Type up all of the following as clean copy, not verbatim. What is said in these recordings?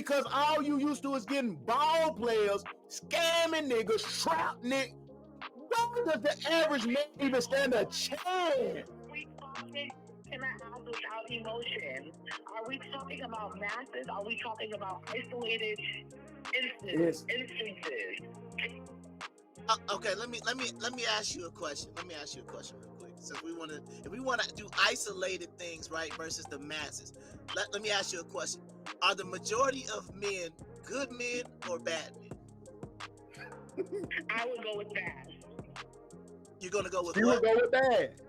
because all you used to is getting ball players, scamming niggas, trap niggas. Why does the average man even stand a chance? We talking in a house without emotion. Are we talking about masses? Are we talking about isolated instances? Okay, let me ask you a question. Let me ask you a question real quick. Since if we want to do isolated things, right, versus the masses. Let me ask you a question. Are the majority of men good men or bad men? I would go with bad. You're gonna go with You what? would go with bad.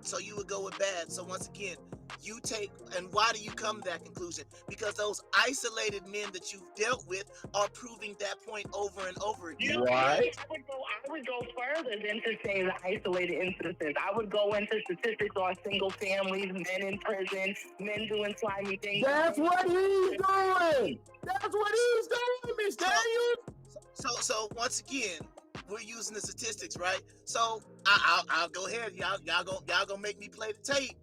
So you would go with bad. So once again, you take, and why do you come to that conclusion? Because those isolated men that you've dealt with are proving that point over and over again. Right. I would go further than to say the isolated instances. I would go into statistics on single families, men in prison, men doing slimy things. That's what he's doing. That's what he's doing, Miss Daniels. So once again, we're using the statistics, right? So I'll go ahead. Y'all gonna make me play the tape.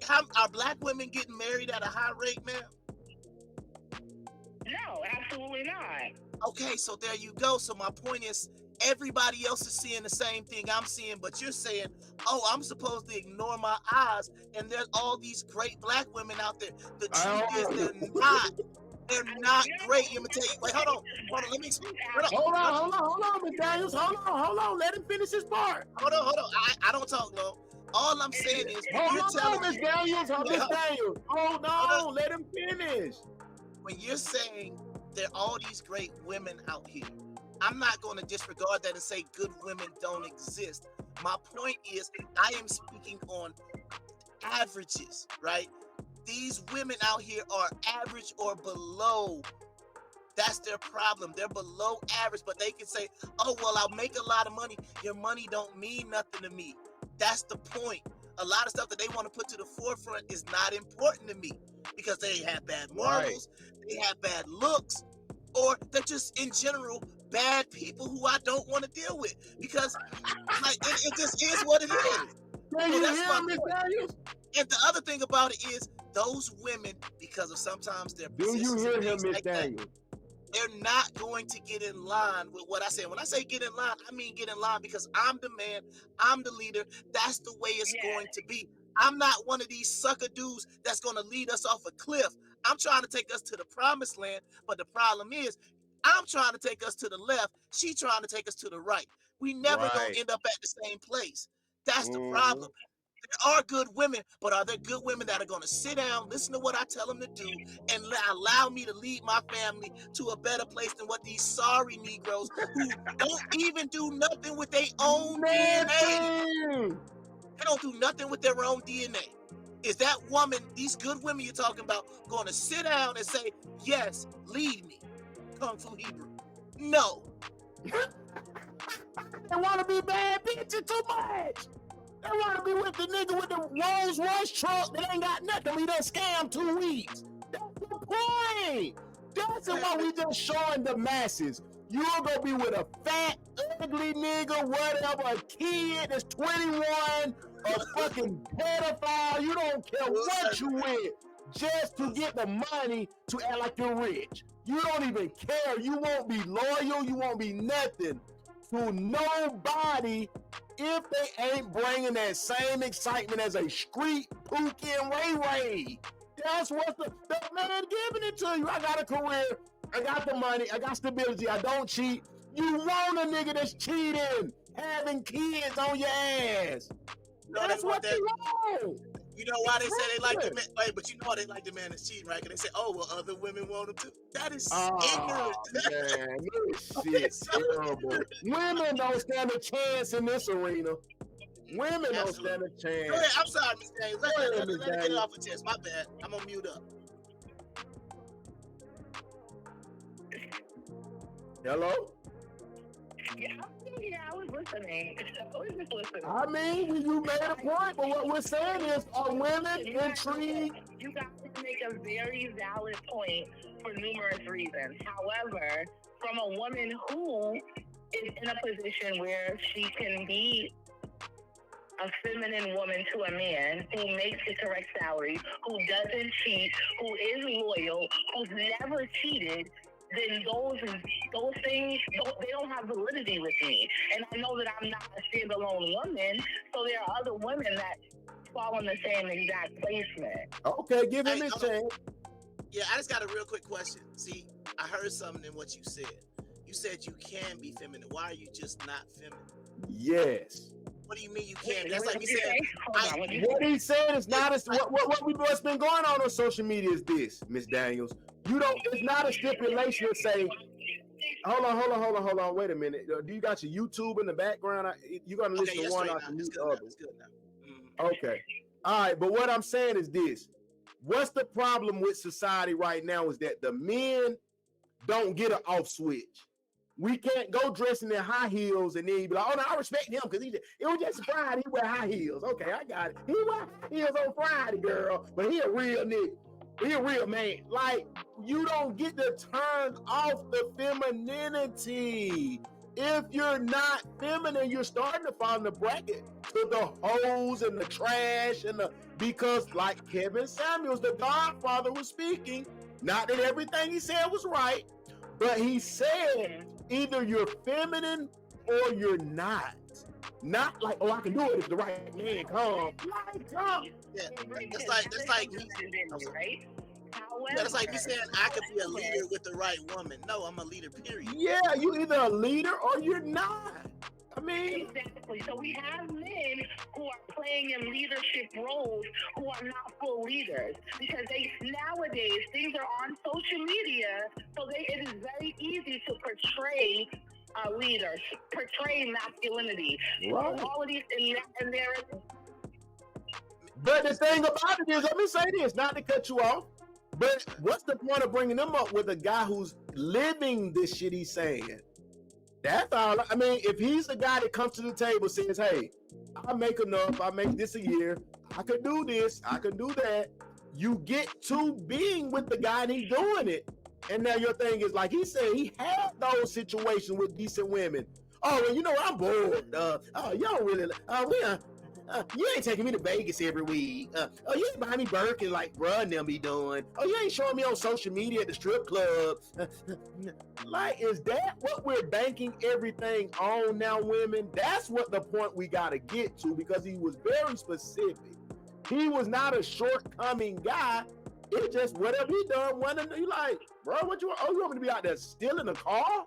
How are black women getting married at a high rate, ma'am? No, absolutely not. Okay, so there you go. So my point is, everybody else is seeing the same thing I'm seeing, but you're saying, oh, I'm supposed to ignore my eyes, and there's all these great black women out there. The truth is they're not. They're not great. Let me tell you. Wait, hold on. Let me explain. Hold on, Miss Daniels. Hold on. Let him finish his part. Hold on. I don't talk long. All I'm saying is, hold on, Miss Daniels. Hold on. Let him finish. When you're saying there are all these great women out here, I'm not going to disregard that and say good women don't exist. My point is, I am speaking on averages, right? These women out here are average or below. That's their problem. They're below average, but they can say, oh, well, I'll make a lot of money. Your money don't mean nothing to me. That's the point. A lot of stuff that they want to put to the forefront is not important to me because they have bad morals, they have bad looks, or they're just in general bad people who I don't want to deal with because it just is what it is. Can you hear Miss Daniels? And the other thing about it is those women, because of sometimes their positions, do you hear him, Miss Daniels? They're not going to get in line with what I say. When I say get in line, I mean get in line because I'm the man, I'm the leader. That's the way it's going to be. I'm not one of these sucker dudes that's going to lead us off a cliff. I'm trying to take us to the promised land, but the problem is I'm trying to take us to the left. She's trying to take us to the right. We never going to end up at the same place. That's the problem. There are good women, but are there good women that are going to sit down, listen to what I tell them to do, and allow me to lead my family to a better place than what these sorry Negroes who don't even do nothing with their own DNA. They don't do nothing with their own DNA. Is that woman, these good women you're talking about, going to sit down and say, yes, lead me, Kung Fu Hebrew? No. They want to be bad bitches too much. They want to be with the nigga with the Rolls-Royce truck that ain't got nothing. We done scammed 2 weeks. That's the point. That's why we just showing the masses. You're going to be with a fat, ugly nigga, whatever, a kid that's 21, a fucking pedophile. You don't care what you with, just to get the money to act like you're rich. You don't even care. You won't be loyal. You won't be nothing to nobody if they ain't bringing that same excitement as a street Pookie and Ray Ray. That's what the man giving it to you. I got a career. I got the money. I got stability. I don't cheat. You want a nigga that's cheating, having kids on your ass. No, that's what you want. You know why they say they like the man? Wait, but you know why they like the man that's cheating, right? Because they say, "Oh, well, other women want him too." That is ignorant. Man, this shit's terrible. Women don't stand a chance in this arena. Women don't stand a chance. Go ahead. I'm sorry, Miss Daniels. Let me get it off the chest. My bad. I'm gonna mute up. Hello? Yeah, I was listening. I mean, you made a point, but what we're saying is, are women intrigued? You guys make a very valid point for numerous reasons. However, from a woman who is in a position where she can be a feminine woman to a man who makes the correct salary, who doesn't cheat, who is loyal, loyal, who's never cheated, then those things they don't have validity with me. And I know that I'm not a standalone woman, so there are other women that fall in the same exact placement. Okay, give him his chance. Yeah, I just got a real quick question. See, I heard something in what you said. You said you can be feminine. Why are you just not feminine? Yes. What do you mean you can? That's like me saying. What he said is not as what's been going on social media is this, Miss Daniels. You don't. It's not a stipulation to say. Hold on. Wait a minute. Do you got your YouTube in the background? You're gonna listen to one. It's good now. Okay. All right. But what I'm saying is this. What's the problem with society right now is that the men don't get an off switch. We can't go dressing in high heels and then be like, oh no, I respect him because it was just Friday, he wear high heels. Okay, I got it. He wear high heels on Friday, girl, but he a real nigga. He a real man. Like, you don't get to turn off the femininity. If you're not feminine, you're starting to fall in the bracket to the hoes and the trash because like Kevin Samuels, the Godfather, was speaking. Not that everything he said was right, but he said either you're feminine or you're not. Not like, oh, I can do it if the right man comes. Yeah, that's like me. Right? That's like me saying I could be a leader with the right woman. No, I'm a leader, period. Yeah, you either a leader or you're not. I mean, exactly. So we have men who are playing in leadership roles who are not full leaders because nowadays things are on social media, so it is very easy to portray leaders, portray masculinity. Right. All of these, and there. But the thing about it is, let me say this, not to cut you off, but what's the point of bringing them up with a guy who's living this shit he's saying? That's all. I mean, if he's the guy that comes to the table says, hey, I make enough, I make this a year, I could do this, I could do that, you get to being with the guy and he's doing it. And now your thing is, like he said, he had those situations with decent women. Oh, well, you know, I'm bored. Oh, you don't really, you ain't taking me to Vegas every week. Oh, you ain't buying me Birkin like bruh and them be doing. Oh, you ain't showing me on social media at the strip club. Like, is that what we're banking everything on now, women? That's what the point we got to get to, because he was very specific. He was not a shortcoming guy. It's just whatever he done, you like, bro, what you want? Oh, you want me to be out there stealing a car?